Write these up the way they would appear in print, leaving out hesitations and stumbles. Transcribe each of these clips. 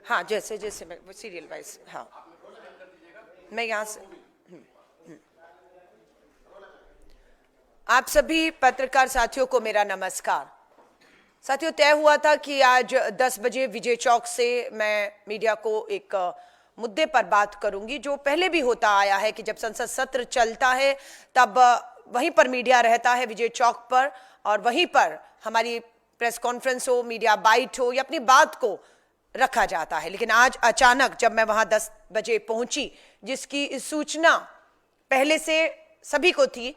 हाँ, जैसे जैसे मैं सीरियल वाइज, हाँ मैं यहाँ से आप सभी पत्रकार साथियों को मेरा नमस्कार। साथियों, तय हुआ था कि आज 10 बजे विजय चौक से मैं मीडिया को एक मुद्दे पर बात करूंगी, जो पहले भी होता आया है कि जब संसद सत्र चलता है तब वहीं पर मीडिया रहता है विजय चौक पर, और वहीं पर हमारी प्रेस कॉन्फ्रेंस हो, मीडिया बाइट हो, या अपनी बात को रखा जाता है। लेकिन आज अचानक जब मैं वहां 10 बजे पहुंची, जिसकी सूचना पहले से सभी को थी,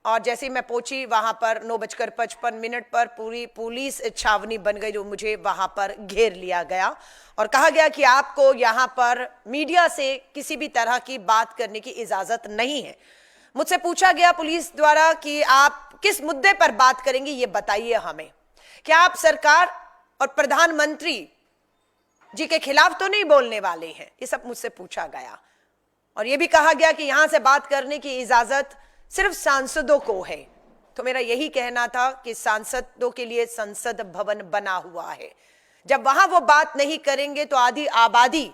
और जैसे ही मैं पहुंची वहां पर 9:55 पर पूरी पुलिस छावनी बन गई, जो मुझे वहां पर घेर लिया गया और कहा गया कि आपको यहां पर मीडिया से किसी भी तरह की बात करने की इजाजत नहीं है। मुझसे पूछा गया पुलिस द्वारा कि आप किस मुद्दे पर बात करेंगे, ये बताइए हमें। क्या आप सरकार और प्रधानमंत्री जी के खिलाफ तो नहीं बोलने वाले हैं? ये सब मुझसे पूछा गया, और यह भी कहा गया कि यहां से बात करने की इजाजत सिर्फ सांसदों को है। तो मेरा यही कहना था कि सांसदों के लिए संसद भवन बना हुआ है। जब वहां वो बात नहीं करेंगे तो आधी आबादी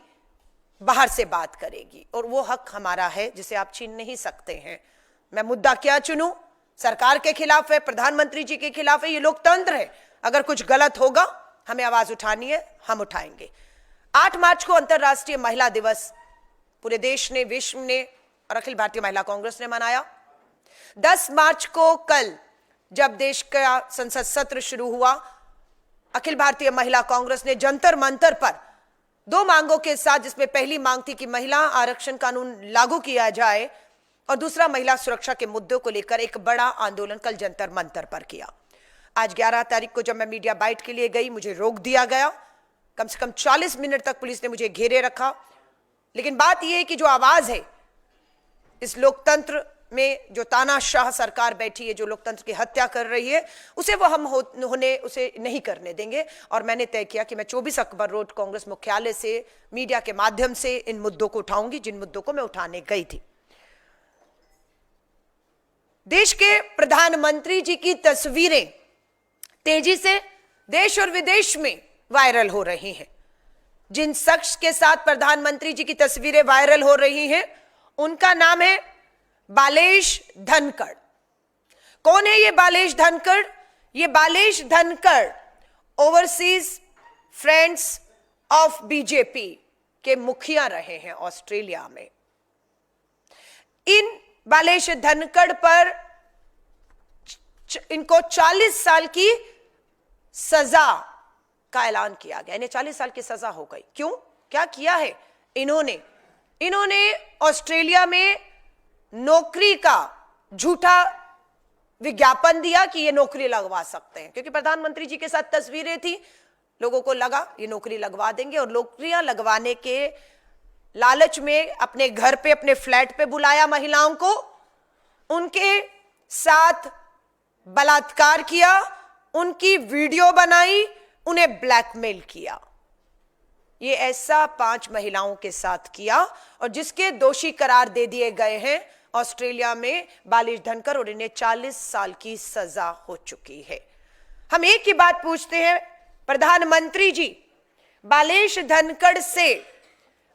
बाहर से बात करेगी, और वो हक हमारा है जिसे आप छीन नहीं सकते हैं। मैं मुद्दा क्या चुनूं? सरकार के खिलाफ है, प्रधानमंत्री जी के खिलाफ है, ये लोकतंत्र है। अगर कुछ गलत होगा हमें आवाज उठानी है, हम उठाएंगे। 8 मार्च को अंतर्राष्ट्रीय महिला दिवस पूरे देश ने, विश्व ने और अखिल भारतीय महिला कांग्रेस ने मनाया। 10 मार्च को कल जब देश का संसद सत्र शुरू हुआ, अखिल भारतीय महिला कांग्रेस ने जंतर मंतर पर 2 मांगों के साथ, जिसमें पहली मांग थी कि महिला आरक्षण कानून लागू किया जाए, और दूसरा महिला सुरक्षा के मुद्दों को लेकर एक बड़ा आंदोलन कल जंतर मंतर पर किया। आज 11 तारीख को जब मैं मीडिया बाइट के लिए गई, मुझे रोक दिया गया। कम से कम 40 मिनट तक पुलिस ने मुझे घेरे रखा। लेकिन बात यह है कि जो आवाज है इस लोकतंत्र में, जो तानाशाह सरकार बैठी है, जो लोकतंत्र की हत्या कर रही है, उसे वो हम उसे नहीं करने देंगे। और मैंने तय किया कि मैं 24 अकबर रोड कांग्रेस मुख्यालय से मीडिया के माध्यम से इन मुद्दों को उठाऊंगी, जिन मुद्दों को मैं उठाने गई थी। देश के प्रधानमंत्री जी की तस्वीरें तेजी से देश और विदेश में वायरल हो रही हैं। जिन शख्स के साथ प्रधानमंत्री जी की तस्वीरें वायरल हो रही हैं, उनका नाम है बालेश धनखड़। कौन है ये बालेश धनखड़? ये Balesh Dhankhar overseas friends of BJP के मुखिया रहे हैं ऑस्ट्रेलिया में। इन बालेश धनखड़ पर इनको 40 साल की सजा का ऐलान किया गया। इन्हें 40 साल की सजा हो गई। क्यों? क्या किया है इन्होंने ऑस्ट्रेलिया में नौकरी का झूठा विज्ञापन दिया कि ये नौकरी लगवा सकते हैं, क्योंकि प्रधानमंत्री जी के साथ तस्वीरें थी। लोगों को लगा ये नौकरी लगवा देंगे, और नौकरियां लगवाने के लालच में अपने घर पे, अपने फ्लैट पे बुलाया महिलाओं को, उनके साथ बलात्कार किया, उनकी वीडियो बनाई, उन्हें ब्लैकमेल किया। ये ऐसा 5 महिलाओं के साथ किया, और जिसके दोषी करार दे दिए गए हैं ऑस्ट्रेलिया में बालेश धनखड़, और इन्हें 40 साल की सजा हो चुकी है। हम एक ही बात पूछते हैं, प्रधानमंत्री जी, बालेश धनखड़ से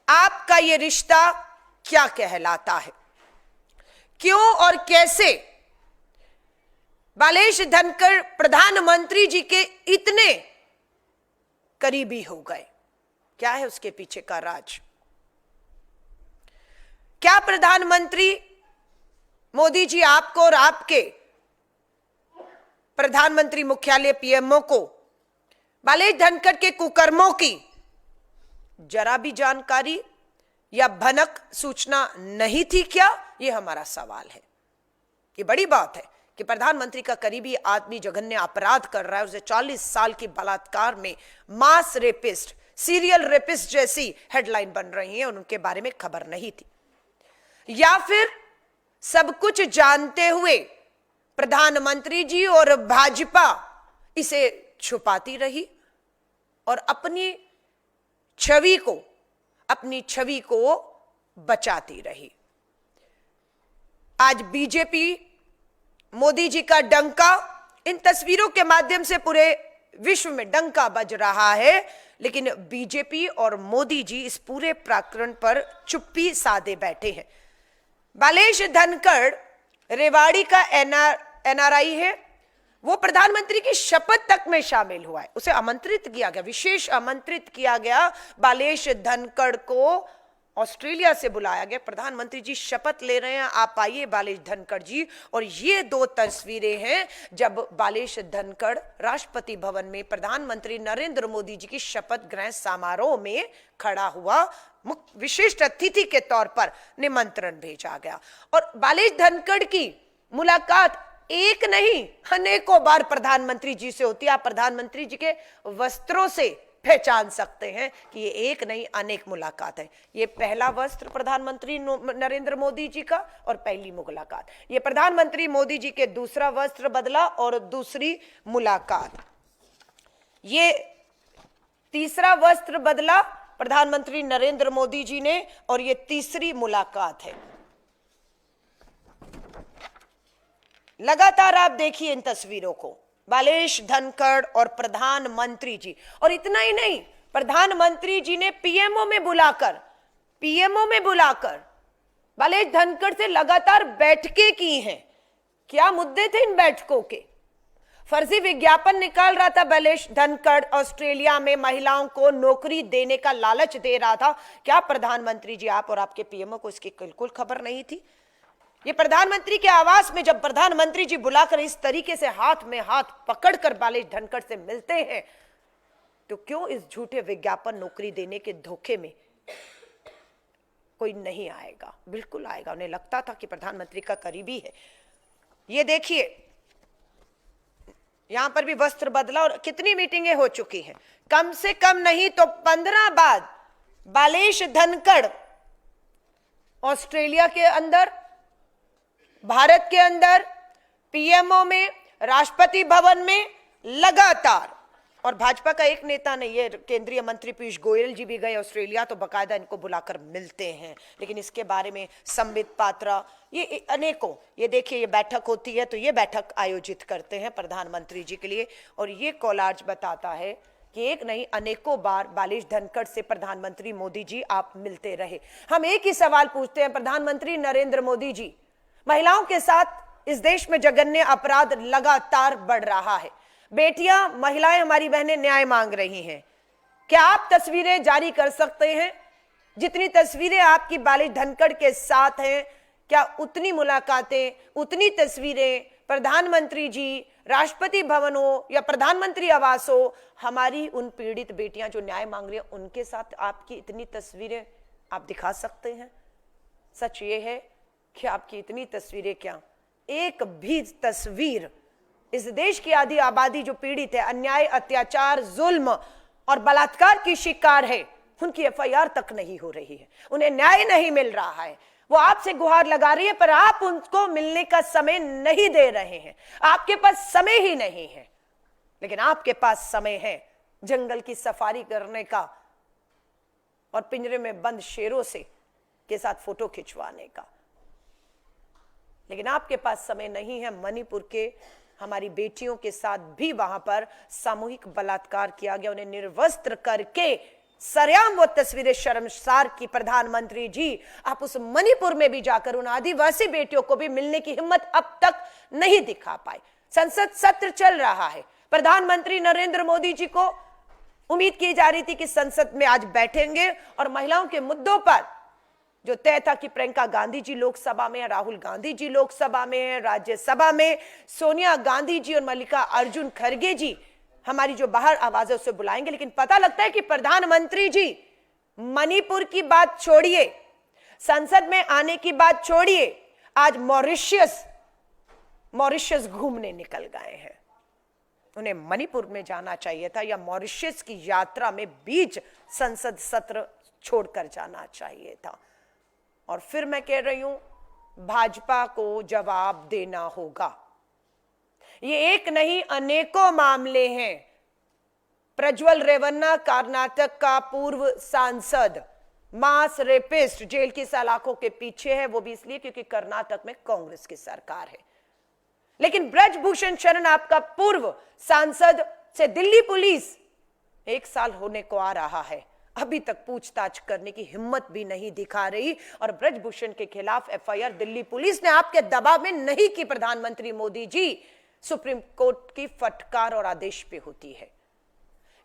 आपका ये रिश्ता क्या कहलाता है? क्यों और कैसे बालेश धनखड़ प्रधानमंत्री जी के इतने करीबी हो गए? क्या है उसके पीछे का राज? क्या प्रधानमंत्री मोदी जी आपको और आपके प्रधानमंत्री मुख्यालय पीएमओ को बालेश धनखड़ के कुकर्मों की जरा भी जानकारी या भनक सूचना नहीं थी क्या? यह हमारा सवाल है। यह बड़ी बात है कि प्रधानमंत्री का करीबी आदमी जघन्य अपराध कर रहा है, उसे 40 साल की बलात्कार में मास रेपिस्ट, सीरियल रेपिस्ट जैसी हेडलाइन बन रही है, और उनके बारे में खबर नहीं थी। या फिर सब कुछ जानते हुए प्रधानमंत्री जी और भाजपा इसे छुपाती रही और अपनी छवि को बचाती रही। आज बीजेपी, मोदी जी का डंका इन तस्वीरों के माध्यम से पूरे विश्व में डंका बज रहा है लेकिन बीजेपी और मोदी जी इस पूरे प्रकरण पर चुप्पी साधे बैठे हैं। बालेश धनखड़ रेवाड़ी का एनआरआई है, वो प्रधानमंत्री की शपथ तक में शामिल हुआ है। उसे आमंत्रित किया गया, विशेष आमंत्रित किया गया। बालेश धनखड़ को ऑस्ट्रेलिया से बुलाया गया, प्रधानमंत्री जी शपथ ले रहे हैं, आप आइए बालेश धनखड़ जी। और ये दो तस्वीरें हैं जब बालेश धनखड़ राष्ट्रपति भवन में प्रधानमंत्री नरेंद्र मोदी जी की शपथ ग्रहण समारोह में खड़ा हुआ, विशिष्ट अतिथि के तौर पर निमंत्रण भेजा गया। और बालेश धनखड़ की मुलाकात एक नहीं अनेकों बार प्रधानमंत्री जी से होती है। आप प्रधानमंत्री जी के वस्त्रों से पहचान सकते हैं कि ये एक नहीं अनेक मुलाकात है। ये पहला वस्त्र प्रधानमंत्री नरेंद्र मोदी जी का और पहली मुलाकात। ये प्रधानमंत्री मोदी जी के दूसरा वस्त्र बदला और दूसरी मुलाकात। ये तीसरा वस्त्र बदला प्रधानमंत्री नरेंद्र मोदी जी ने और ये तीसरी मुलाकात है। लगातार आप देखिए इन तस्वीरों को, बालेश धनखड़ और प्रधानमंत्री जी। और इतना ही नहीं, प्रधानमंत्री जी ने पीएमओ में बुलाकर बालेश धनखड़ से लगातार बैठकें की हैं। क्या मुद्दे थे इन बैठकों के? फर्जी विज्ञापन निकाल रहा था बालेश धनखड़, ऑस्ट्रेलिया में महिलाओं को नौकरी देने का लालच दे रहा था। क्या प्रधानमंत्री जी आप और आपके पीएमओ को इसकी बिल्कुल खबर नहीं थी? ये प्रधानमंत्री के आवास में जब प्रधानमंत्री जी बुलाकर इस तरीके से हाथ में हाथ पकड़कर बालेश धनखड़ से मिलते हैं, तो क्यों इस झूठे विज्ञापन नौकरी देने के धोखे में कोई नहीं आएगा? बिल्कुल आएगा। उन्हें लगता था कि प्रधानमंत्री का करीबी है। ये देखिए, यहां पर भी वस्त्र बदला और कितनी मीटिंगें हो चुकी हैं। कम से कम नहीं तो 15 बार बालेश धनखड़ ऑस्ट्रेलिया के अंदर, भारत के अंदर, पीएमओ में, राष्ट्रपति भवन में लगातार। और भाजपा का एक नेता नहीं, ये केंद्रीय मंत्री पीयूष गोयल जी भी गए ऑस्ट्रेलिया, तो बकायदा इनको बुलाकर मिलते हैं। लेकिन इसके बारे में संबित पात्रा, ये अनेकों, ये देखिए, ये बैठक होती है तो ये बैठक आयोजित करते हैं प्रधानमंत्री जी के लिए। और ये कोलाज बताता है कि एक नहीं अनेकों बार बालेश धनखड़ से प्रधानमंत्री मोदी जी आप मिलते रहे। हम एक ही सवाल पूछते हैं, प्रधानमंत्री नरेंद्र मोदी जी, महिलाओं के साथ इस देश में जघन्य अपराध लगातार बढ़ रहा है। बेटियां, महिलाएं, हमारी बहनें न्याय मांग रही हैं। क्या आप तस्वीरें जारी कर सकते हैं? जितनी तस्वीरें आपकी बालेश धनखड़ के साथ हैं, क्या उतनी मुलाकातें, उतनी तस्वीरें प्रधानमंत्री जी, राष्ट्रपति भवन हो या प्रधानमंत्री आवास हो, हमारी उन पीड़ित बेटियां जो न्याय मांग रही हैं उनके साथ आपकी इतनी तस्वीरें आप दिखा सकते हैं? सच ये है कि आपकी इतनी तस्वीरें क्या, एक भी तस्वीर इस देश की आधी आबादी जो पीड़ित है, अन्याय, अत्याचार, जुल्म और बलात्कार की शिकार है, उनकी एफआईआर तक नहीं हो रही है, उन्हें न्याय नहीं मिल रहा है। वो आपसे गुहार लगा रही है पर आप उनको मिलने का समय नहीं दे रहे हैं। आपके पास समय ही नहीं है। लेकिन आपके पास समय है जंगल की सफारी करने का और पिंजरे में बंद शेरों से के साथ फोटो खिंचवाने का। लेकिन आपके पास समय नहीं है मणिपुर के हमारी बेटियों के साथ भी वहां पर सामूहिक बलात्कार किया गया, उन्हें निर्वस्त्र करके सरेआम वो तस्वीरें शर्मसार की। प्रधानमंत्री जी, आप उस मणिपुर में भी जाकर उन आदिवासी बेटियों को भी मिलने की हिम्मत अब तक नहीं दिखा पाए। संसद सत्र चल रहा है, प्रधानमंत्री नरेंद्र मोदी जी को उम्मीद की जा रही थी कि संसद में आज बैठेंगे और महिलाओं के मुद्दों पर जो तय था कि प्रियंका गांधी जी लोकसभा में है, राहुल गांधी जी लोकसभा में है, राज्यसभा में सोनिया गांधी जी और मल्लिका अर्जुन खड़गे जी हमारी जो बाहर आवाज है उसे बुलाएंगे। लेकिन पता लगता है कि प्रधानमंत्री जी मणिपुर की बात छोड़िए, संसद में आने की बात छोड़िए, आज मॉरिशस घूमने निकल गए हैं। उन्हें मणिपुर में जाना चाहिए था या मॉरिशस की यात्रा में बीच संसद सत्र छोड़कर जाना चाहिए था। और फिर मैं कह रही हूं, भाजपा को जवाब देना होगा। ये एक नहीं अनेकों मामले हैं। प्रज्वल रेवन्ना कर्नाटक का पूर्व सांसद, मास रेपिस्ट, जेल की सलाखों के पीछे है, वो भी इसलिए क्योंकि कर्नाटक में कांग्रेस की सरकार है। लेकिन ब्रजभूषण शरण आपका पूर्व सांसद से दिल्ली पुलिस 1 साल होने को आ रहा है, अभी तक पूछताछ करने की हिम्मत भी नहीं दिखा रही। और ब्रजभूषण के खिलाफ एफआईआर दिल्ली पुलिस ने आपके दबाव में नहीं की। प्रधानमंत्री मोदी जी, सुप्रीम कोर्ट की फटकार और आदेश पे होती है।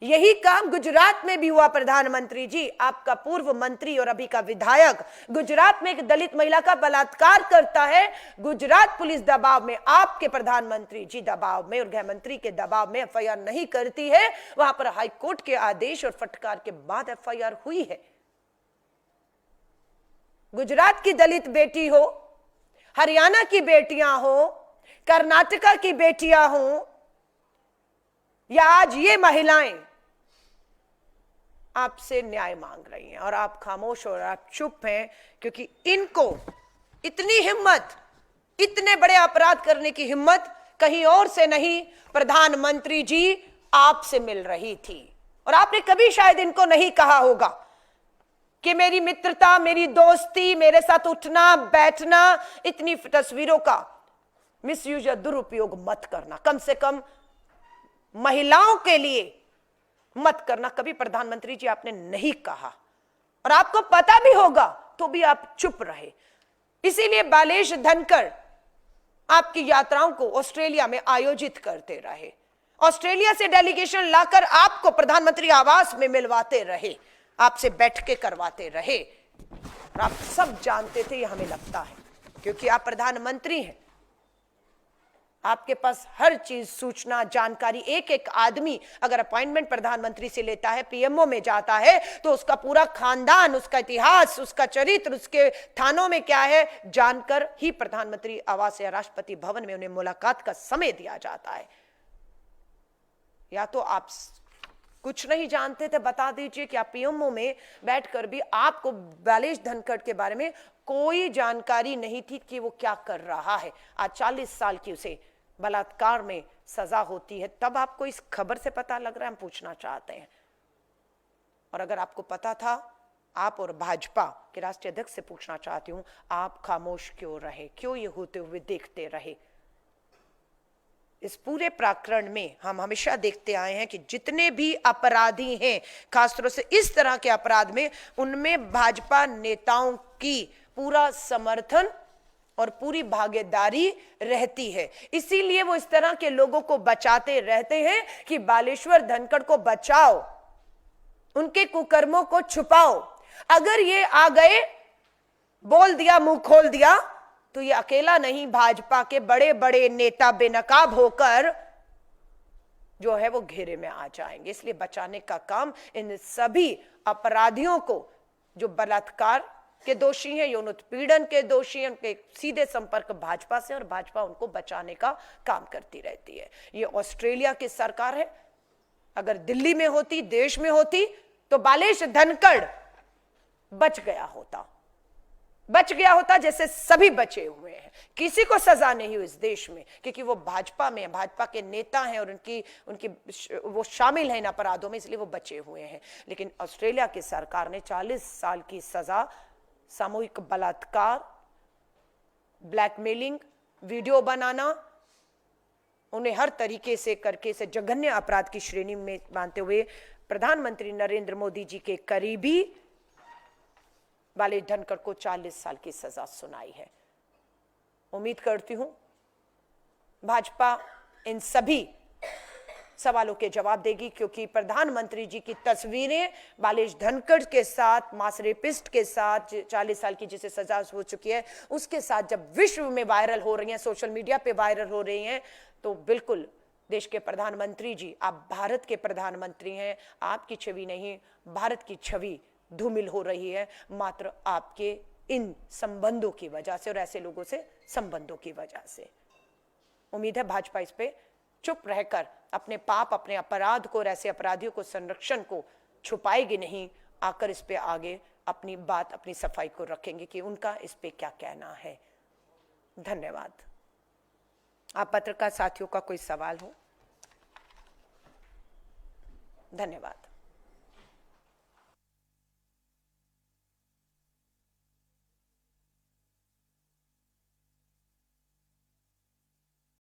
यही काम गुजरात में भी हुआ। प्रधानमंत्री जी, आपका पूर्व मंत्री और अभी का विधायक गुजरात में एक दलित महिला का बलात्कार करता है। गुजरात पुलिस दबाव में, आपके प्रधानमंत्री जी दबाव में और गृह मंत्री के दबाव में एफआईआर नहीं करती है। वहां पर हाईकोर्ट के आदेश और फटकार के बाद एफआईआर हुई है। गुजरात की दलित बेटी हो, हरियाणा की बेटियां हो, कर्नाटका की बेटियां हो, या आज ये महिलाएं आपसे न्याय मांग रही हैं और आप खामोश और आप चुप हैं, क्योंकि इनको इतनी हिम्मत, इतने बड़े अपराध करने की हिम्मत कहीं और से नहीं, प्रधानमंत्री जी आपसे मिल रही थी। और आपने कभी शायद इनको नहीं कहा होगा कि मेरी मित्रता, मेरी दोस्ती, मेरे साथ उठना बैठना, इतनी तस्वीरों का मिसयूज या दुरुपयोग मत करना, कम से कम महिलाओं के लिए मत करना। कभी प्रधानमंत्री जी आपने नहीं कहा, और आपको पता भी होगा तो भी आप चुप रहे। इसीलिए बालेश धनखड़ आपकी यात्राओं को ऑस्ट्रेलिया में आयोजित करते रहे, ऑस्ट्रेलिया से डेलीगेशन लाकर आपको प्रधानमंत्री आवास में मिलवाते रहे, आपसे बैठ के करवाते रहे। और आप सब जानते थे, ये हमें लगता है, क्योंकि आप प्रधानमंत्री हैं, आपके पास हर चीज, सूचना, जानकारी। एक एक आदमी अगर अपॉइंटमेंट प्रधानमंत्री से लेता है, पीएमओ में जाता है, तो उसका पूरा खानदान, उसका इतिहास, उसका चरित्र, उसके थानों में क्या है, जानकर ही प्रधानमंत्री आवास या राष्ट्रपति भवन में उन्हें मुलाकात का समय दिया जाता है। या तो आप कुछ नहीं जानते थे, बता दीजिए कि आप पीएमओ में बैठकर भी आपको बालेश धनखड़ के बारे में कोई जानकारी नहीं थी कि वो क्या कर रहा है। आज 40 साल की उसे बलात्कार में सजा होती है, तब आपको इस खबर से पता लग रहा है, हम पूछना चाहते हैं। और अगर आपको पता था, आप और भाजपा के राष्ट्रीय अध्यक्ष से पूछना चाहती हूं, आप खामोश क्यों रहे, क्यों ये होते हुए देखते रहे? इस पूरे प्रकरण में हम हमेशा देखते आए हैं कि जितने भी अपराधी हैं, खासतौर से इस तरह के अपराध में, उनमें भाजपा नेताओं की पूरा समर्थन और पूरी भागीदारी रहती है। इसीलिए वो इस तरह के लोगों को बचाते रहते हैं कि बालेश्वर धनखड़ को बचाओ, उनके कुकर्मों को छुपाओ। अगर ये आ गए, बोल दिया, मुंह खोल दिया, तो ये अकेला नहीं, भाजपा के बड़े बड़े नेता बेनकाब होकर जो है वो घेरे में आ जाएंगे। इसलिए बचाने का काम इन सभी अपराधियों को, जो बलात्कार के दोषी हैं, यौन उत्पीड़न के दोषी हैं, उनके सीधे संपर्क भाजपा से, और भाजपा उनको बचाने का काम करती रहती है। ये ऑस्ट्रेलिया की सरकार है। अगर दिल्ली में होती, देश में होती, तो बालेश धनखड़ बच गया होता जैसे सभी बचे हुए हैं। किसी को सजा नहीं हुई इस देश में, क्योंकि वो भाजपा में, भाजपा के नेता हैं और उनकी वो शामिल हैं इन अपराधों में, इसलिए वो बचे हुए हैं। लेकिन ऑस्ट्रेलिया की सरकार ने 40 साल की सजा, सामूहिक बलात्कार, ब्लैकमेलिंग, वीडियो बनाना, उन्हें हर तरीके से करके इसे जघन्य अपराध की श्रेणी में मानते हुए प्रधानमंत्री नरेंद्र मोदी जी के करीबी बालेश धनखड़ को 40 साल की सजा सुनाई है। उम्मीद करती हूं भाजपा इन सभी सवालों के जवाब देगी, क्योंकि प्रधानमंत्री जी की तस्वीरें बालेश धनखड़ के साथ, मास रेपिस्ट के साथ, 40 साल की जिसे सजा हो चुकी है, उसके साथ जब विश्व में वायरल हो रही हैं, सोशल मीडिया पे वायरल हो रही हैं, तो बिल्कुल देश के प्रधानमंत्री जी, आप भारत के प्रधानमंत्री हैं, आपकी छवि नहीं, भारत की छवि धूमिल हो रही है, मात्र आपके इन संबंधों की वजह से और ऐसे लोगों से संबंधों की वजह से। उम्मीद है भाजपा इस पे चुप रहकर अपने पाप, अपने अपराध को और ऐसे अपराधियों को, संरक्षण को छुपाएगी नहीं, आकर इस पे आगे अपनी बात, अपनी सफाई को रखेंगे कि उनका इस पे क्या कहना है। धन्यवाद। आप पत्रकार साथियों का कोई सवाल हो? धन्यवाद।